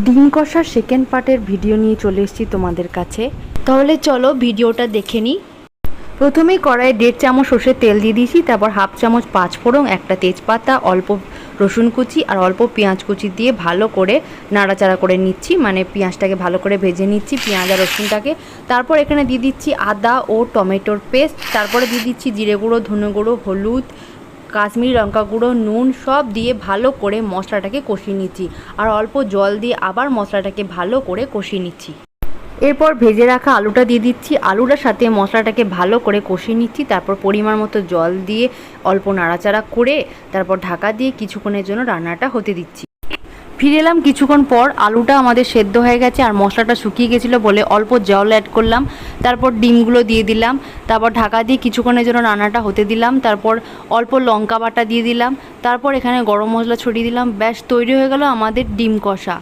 ডিম কষার সেকেন্ড পার্টের ভিডিও নিয়ে চলে এসেছি তোমাদের কাছে। তাহলে চলো ভিডিওটা দেখে নিই। প্রথমেই কড়াইয়ে 1.5 চামচ সর্ষের তেল দিয়ে দিয়েছি, তারপর 1/2 চামচ পাঁচফোড়ন, একটা তেজপাতা, অল্প রসুন কুচি আর অল্প পেঁয়াজ কুচি দিয়ে ভালো করে নাড়াচাড়া করে নিচ্ছি, মানে পেঁয়াজটাকে ভালো করে ভেজে নিচ্ছি, পেঁয়াজ আর রসুনটাকে। তারপর এখানে দিয়ে দিচ্ছি আদা ও টমেটোর পেস্ট, তারপরে দিয়ে দিচ্ছি জিরে গুঁড়ো, ধনে গুঁড়ো, হলুদ, কাশ্মীরি লঙ্কা গুঁড়ো, নুন সব দিয়ে ভালো করে মশলাটাকে কষিয়ে নিচ্ছি আর অল্প জল দিয়ে আবার মশলাটাকে ভালো করে কষিয়ে নিচ্ছি। এরপর ভেজে রাখা আলুটা দিয়ে দিচ্ছি, আলুটার সাথে মশলাটাকে ভালো করে কষিয়ে নিচ্ছি, তারপর পরিমাণ মতো জল দিয়ে অল্প নাড়াচাড়া করে তারপর ঢাকা দিয়ে কিছুক্ষণের জন্য রান্নাটা হতে দিচ্ছি। ফিরে এলাম কিছুক্ষণ পর, আলুটা আমাদের সেদ্ধ হয়ে গেছে আর মশলাটা শুকিয়ে গেছিলো বলে অল্প জল অ্যাড করলাম, তারপর ডিমগুলো দিয়ে দিলাম, তারপর ঢাকা দিয়ে কিছুক্ষণের জন্য রান্নাটা হতে দিলাম, তারপর অল্প লঙ্কা বাটা দিয়ে দিলাম, তারপর এখানে গরম মশলা ছড়িয়ে দিলাম। ব্যাস তৈরি হয়ে গেল আমাদের ডিম কষা।